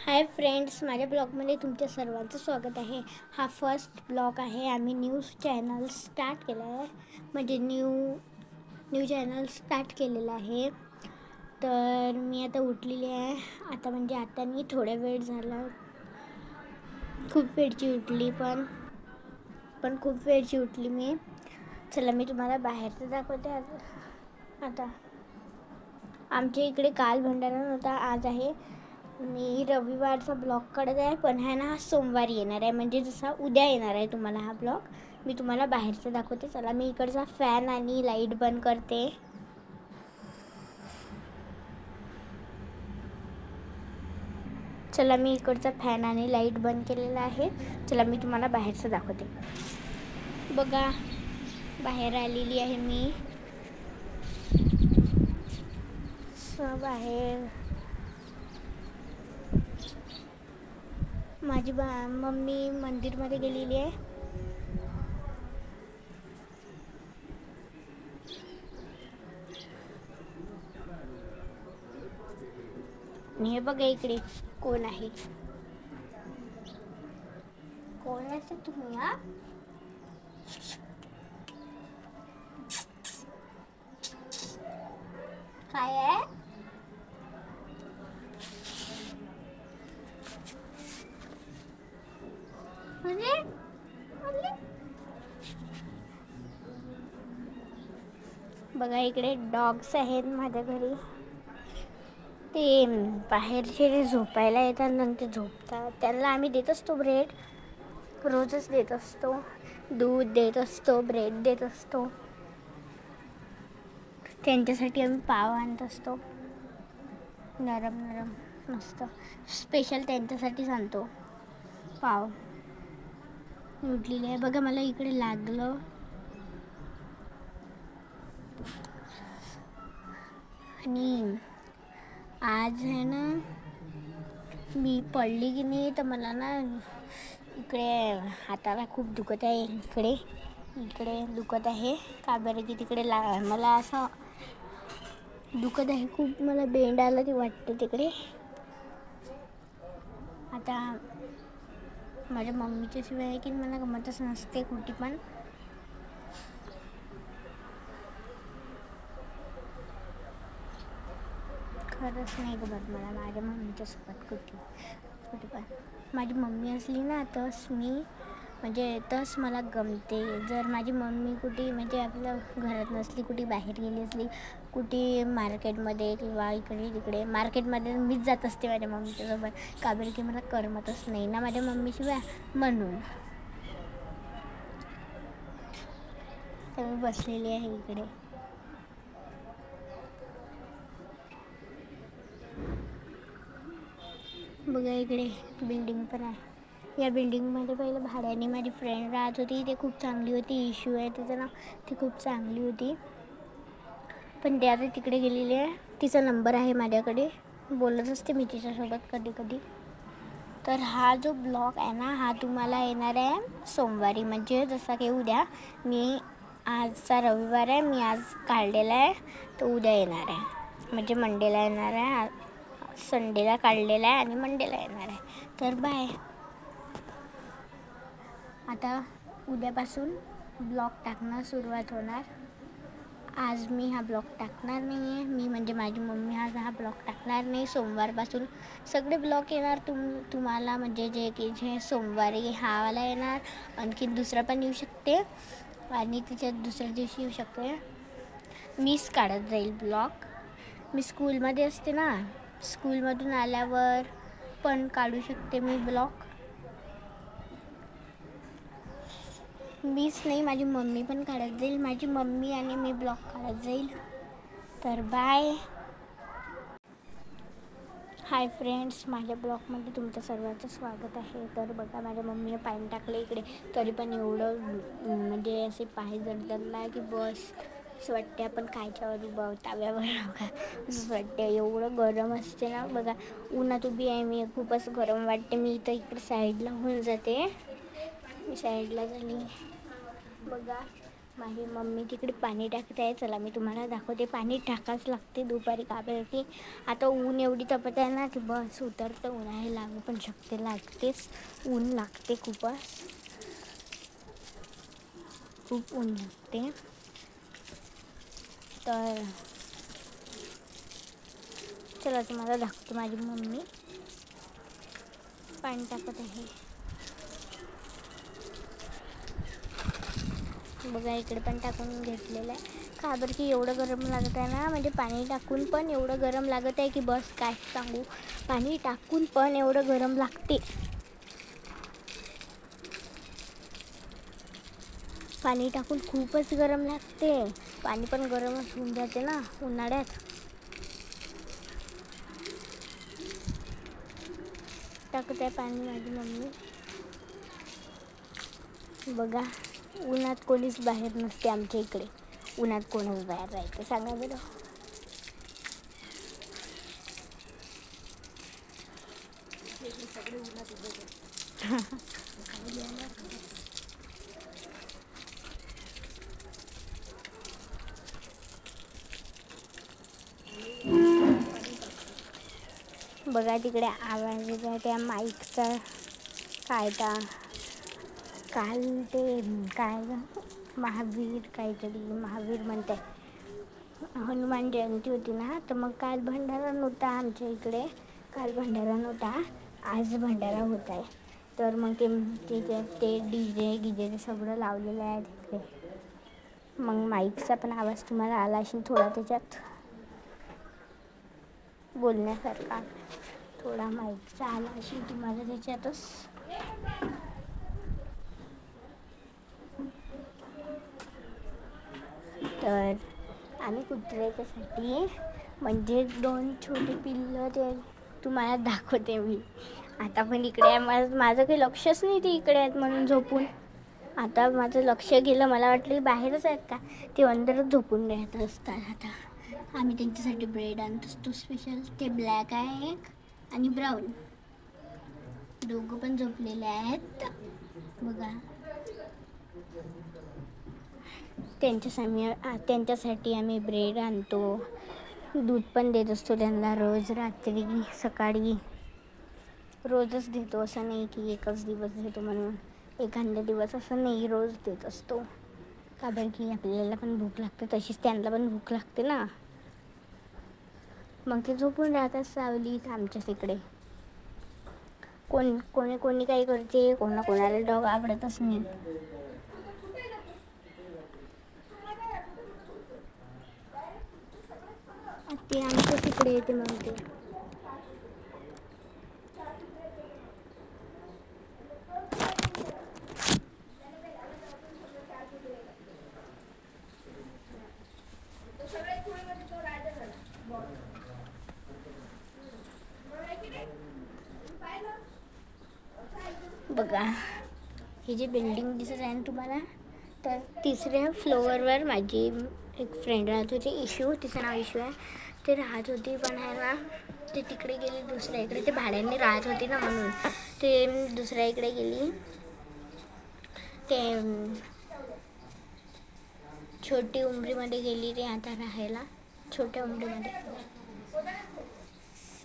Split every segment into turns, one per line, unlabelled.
Hi friends, माझ्या ब्लॉगमध्ये तुमच्या सर्वांचं स्वागत आहे. हा फर्स्ट ब्लॉग आहे. आम्ही न्यूज चॅनल स्टार्ट केला आहे, म्हणजे न्यू चॅनल स्टार्ट केलेलं आहे. तर मी आता उठलेली आहे. आता मी थोडा वेळ झाला, खूप वेळची उठली पण खूप वेळची उठली मी. चला मी तुम्हाला बाहेरचं दाखवते. आता आमच्या इकडे काल भंडारा नव्हता, आज आहे. मी रविवारचा ब्लॉग काढत आहे, पण आहे ना, सोमवारी येणार आहे, म्हणजे जसा उद्या येणार आहे तुम्हाला हा ब्लॉग. मी तुम्हाला बाहेरचं दाखवते. चला मी इकडचा फॅन आणि लाईट बंद करते. चला मी इकडचा फॅन आणि लाईट बंद केलेला आहे. चला मी तुम्हाला बाहेरचं दाखवते. बघा, बाहेर आलेली आहे मी. बाहेर माझी मम्मी मंदिरमध्ये गेलेली आहे. आणि हे बघा इकडे कोण आहे. कोण असेल तुम्ही? काय आहे? बघा इकडे डॉग्स आहेत माझ्या घरी. ते बाहेरचे झोपायला येतात, नंतर झोपतात. त्यांना आम्ही देत असतो ब्रेड, रोजच देत असतो. दूध देत असतो, ब्रेड देत असतो. त्यांच्यासाठी आम्ही पाव आणत असतो, नरम नरम मस्त. स्पेशल त्यांच्यासाठी आणतो पाव. उठलेली आहे बघा, मला इकडे लागलं. आणि आज आहे ना, मी पडली की नाही, तर मला ना इकडे हाताला खूप दुखत आहे. इकडे दुखत आहे. का बरं की तिकडे मला असं दुखत आहे खूप. मला बेंड आला ते वाटतं तिकडे. आता माझ्या मम्मीच्या शिवाय आहे की मला गमतच नसते कुठे पण. खरंच नाही गमत मला माझ्या मम्मीच्या सोबत कुठे पण. माझी मम्मी असली ना तस मला गमते. जर माझी मम्मी कुठे म्हणजे आपल्या घरात नसली, कुठे बाहेर गेली असली, कुठे मार्केटमध्ये किंवा इकडे तिकडे, मार्केटमध्ये मीच जात असते माझ्या मम्मीच्या सोबत. का बरं की मला करमतच नाही ना माझ्या मम्मीशिवाय, म्हणून. तर मी बसलेली आहे इकडे. बघा इकडे बिल्डिंग पण आहे. या बिल्डिंगमध्ये पहिलं भाड्याने माझी फ्रेंड राहत होती. ती खूप चांगली होती. इशू आहे तिचं नाव. ती खूप चांगली होती, पण ते आता तिकडे गेलेली आहे. तिचा नंबर आहे माझ्याकडे, बोलत असते मी तिच्यासोबत कधी कधी. तर हा जो ब्लॉग आहे ना, हा तुम्हाला येणार आहे सोमवारी, म्हणजे जसा की उद्या. आजचा रविवार आहे, मी आज काढलेला आहे, तो उद्या येणार आहे, म्हणजे मंडेला येणार आहे. संडेला काढलेला आहे आणि मंडेला येणार आहे. तर बाय. आता उद्यापासून ब्लॉग टाकणं सुरुवात होणार. आज मी हा ब्लॉग टाकणार नाही आहे. म्हणजे माझी मम्मी आज हा ब्लॉग टाकणार नाही. सोमवारपासून सगळे ब्लॉग येणार तुम्हाला, म्हणजे जे सोमवारी हावाला येणार. आणखी दुसरा पण येऊ शकते आणि तिच्यात दुसऱ्या दिवशी येऊ शकते. मीच काढत जाईल ब्लॉग. मी स्कूलमध्ये असते ना, स्कूलमधून आल्यावर पण काढू शकते मी ब्लॉग. मीच नाही, माझी मम्मी पण काढत जाईल. माझी मम्मी आणि मी ब्लॉग काढत जाईल. तर बाय. हाय फ्रेंड्स, माझ्या ब्लॉगमध्ये तुमचं सर्वांचं स्वागत आहे. तर बघा, माझ्या मम्मीने पाणी टाकलं इकडे, तरी पण एवढं म्हणजे असे पाय जडजडला की बस. असं वाटते आपण कायच्यावर उभं, ताव्यावर बघा, असं वाटते. एवढं गरम असते ना. बघा, उन्हात उभी आहे मी, खूपच गरम वाटते. मी इथं इकडे साईडला होऊन जाते. मी साईडला झाली बघा. माझी मम्मी तिकडे पाणी टाकत आहे. चला मी तुम्हाला दाखवते. पाणी टाकाच लागते दुपारी का की आता ऊन एवढी तपत आहे ना की बस उतरतं. उन्हाळी लागू पण शकते, लागतेच. ऊन लागते खूपच, खूप ऊन लागते. तर चला तुम्हाला दाखवते. माझी मम्मी पाणी टाकत आहे. बघा इकडे पण टाकून घेतलेलं आहे. का बरं की एवढं गरम लागत आहे ना, म्हणजे पाणी टाकून पण एवढं गरम लागत आहे की बस काय सांगू. पाणी टाकून पण एवढं गरम लागते. पाणी टाकून खूपच गरम लागते. पाणी पण गरमच होऊन जाते ना उन्हाळ्यात. टाकत आहे पाणी माझी मम्मी. बघा उन्हात कोणीच बाहेर नसते आमच्या इकडे. उन्हात कोणच बाहेर राहायचं सांगा बरं. बघा तिकडे आवाज येत आहे त्या माईकचा. काल ते काय महावीर काहीतरी महावीर म्हणते. हनुमान जयंती होती ना, तर मग काल भंडारा नव्हता आमच्या इकडे. काल भंडारा नव्हता, आज भंडारा होत आहे. तर मग ते डीजे गिजे सगळं लावलेलं आहे तिकडे. मग माईकचा पण आवाज तुम्हाला आला असेल थोडा त्याच्यात बोलण्यासारखा. थोडा माईकचा आला असेल तुम्हाला त्याच्यातच. तर आम्ही कुत्र्याच्यासाठी म्हणजे 2 छोटे पिल्लं ते तुम्हाला दाखवते मी. आता पण इकडे आहे. माझं काही लक्षच नाही ते इकडे आहेत म्हणून झोपून. आता माझं लक्ष गेलं, मला वाटलं बाहेरच आहेत का, ते अंदरच झोपून राहत असतात. आता आम्ही त्यांच्यासाठी ब्रेड आणत असतो स्पेशल. ते ब्लॅक आहे एक आणि ब्राऊन, दोघं पण झोपलेले आहेत बघा. त्यांच्यासाठी आम्ही ब्रेड आणतो. दूध पण देत असतो त्यांना रोज, रात्री, सकाळी. रोजच देतो, असं नाही की एकच दिवस देतो म्हणून. एखाद्या दिवस असं नाही, रोज देत असतो. का बरं की आपल्याला पण भूक लागते तशीच त्यांना पण भूक लागते ना. मग ते झोपून राहतात सावलीत आमच्याच इकडे. कोणी काही करते, कोणाला डॉग आवडतच नाही. ते आमच्याच इकडे येते म्हणते. बघा ही जी बिल्डिंग दिसत आहे ना तुम्हाला, तर 3ऱ्या फ्लोअरवर माझी एक फ्रेंड राहत होती, इशू, तिचं नाव इशू आहे. ते राहत होती, पण आहे ना ते तिकडे गेली दुसऱ्या इकडे. ते भाड्याने राहत होती ना म्हणून ते दुसऱ्या इकडे गेली. ते छोटी उमरीमध्ये गेली रे आता राहायला, छोट्या उमरीमध्ये.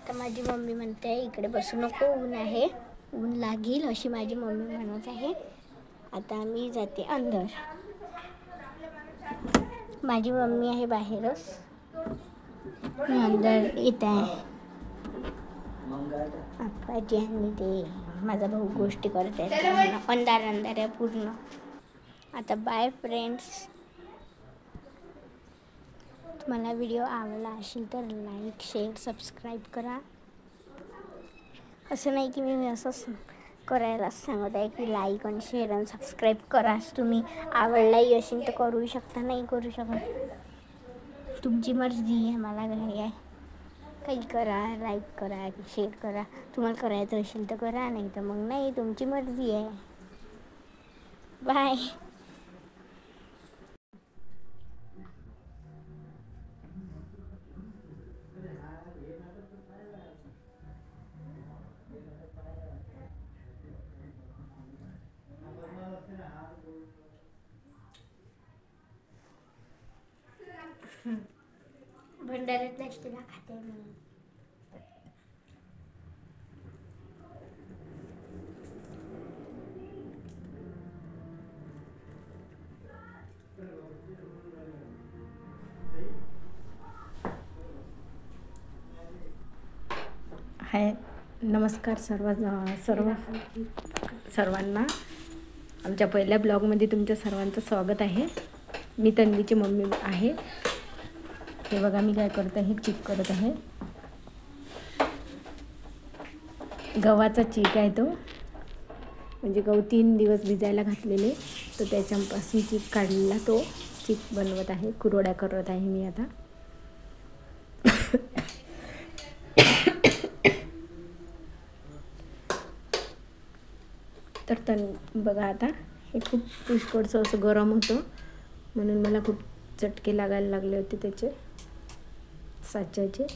तर माझी मम्मी म्हणते इकडे बसू नको, ऊन आहे, ऊन लागेल, अशी माझी मम्मी म्हणत आहे. आता मी जाते अंदर. माझी मम्मी आहे बाहेरच, मी अंदर येत आहे. आप्पाजी आणि ते माझा भाऊ गोष्टी करत आहेत. अंधार आहे पूर्ण. आता बाय फ्रेंड्स. तुम्हाला व्हिडिओ आवडला असेल तर लाईक, शेअर, सबस्क्राईब करा. असं नाही की मी असंच करायलाच सांगत आहे की लाईक आणि शेअर आणि सबस्क्राईब कराच. तुम्ही आवडलाही असेल तर करू शकता, नाही करू शकत, तुमची मर्जी आहे. मला काय आहे, काही करा, लाईक करा, शेअर करा. तुम्हाला करायचं असेल तर करा, नाही तर मग नाही, तुमची मर्जी आहे. बाय. भंडाऱ्यातल्याच तुला खाते मी.
हाय, नमस्कार सर्वांना. आमच्या पहिल्या ब्लॉगमध्ये तुमच्या सर्वांचं स्वागत आहे. मी तन्वीची मम्मी आहे. हे बघा मी काय करत आहे, चीक करत आहे. गव्हाचा चीक आहे तो, म्हणजे गहू 3 दिवस भिजायला घातलेले, तर त्याच्यापासून चीक काढलेला तो चीक बनवत आहे. कुरवड्या करत आहे मी आता. तर बघा आता हे खूप पुष्कळसं असं गरम होतं, म्हणून मला खूप चटके लागायला लागले होते त्याचे साच्याचे.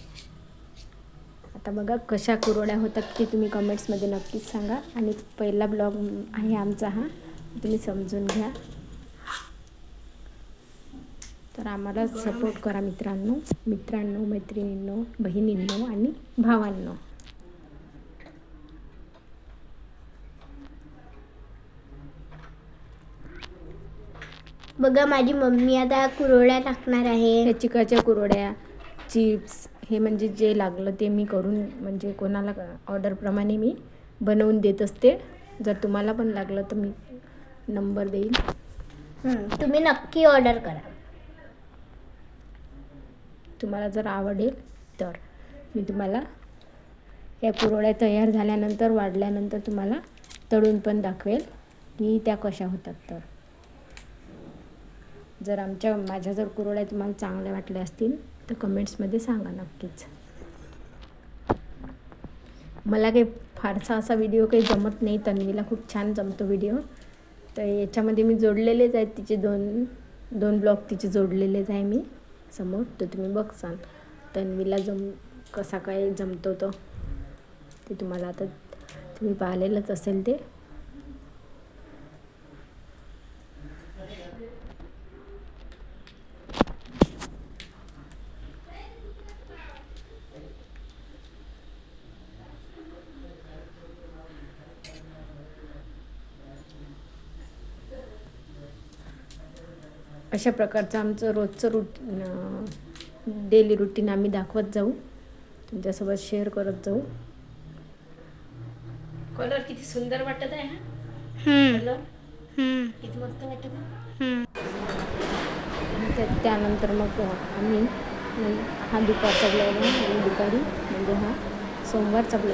आता बघा कशा कुरवड्या होतात ते तुम्ही कमेंट्समध्ये नक्कीच सांगा. आणि पहिला ब्लॉग आहे आमचा हा, तुम्ही समजून घ्या. तर आम्हाला सपोर्ट करा मित्रांनो, मैत्रिणींनो, बहिणींनो आणि भावांनो.
बघा माझी मम्मी आता कुरवड्या टाकणार आहे.
त्या चिकाच्या कुरवड्या, चिप्स, हे म्हणजे जे लागलं ते मी करून, म्हणजे कोणाला ऑर्डरप्रमाणे मी बनवून देत असते. जर तुम्हाला पण लागलं तर मी नंबर देईल,
तुम्ही नक्की ऑर्डर करा.
तुम्हाला जर आवडेल तर मी तुम्हाला या कुरवड्या तयार झाल्यानंतर, वाढल्यानंतर तुम्हाला तळून पण दाखवेल की त्या कशा होतात. तर जर माझ्या जर कुरवड्या तुम्हाला चांगल्या वाटल्या असतील तर कमेंट्समध्ये सांगा नक्कीच. मला काही फारसा असा व्हिडिओ काही जमत नाही, तन्वीला खूप छान जमतो व्हिडिओ. तर याच्यामध्ये मी जोडलेलेच आहेत तिचे दोन ब्लॉग तिचे जोडलेलेच आहे मी समोर. तर तुम्ही बघसाल तन्वीला कसा काय जमतो तो, ते तुम्हाला आता तुम्ही पाहिलेलंच असेल ते. अशा प्रकारचं आमचं रोजचं डेली रुटीन आम्ही दाखवत जाऊ, तुमच्यासोबत शेअर करत जाऊ. कलर किती सुंदर वाटत आहे हा. कलर किती मस्त वाटत आहे. त्यानंतर मग आम्ही हा दुपारचा ब्लॉग आहे, दुपारी म्हणजे हा सोमवारचा ब्लॉग.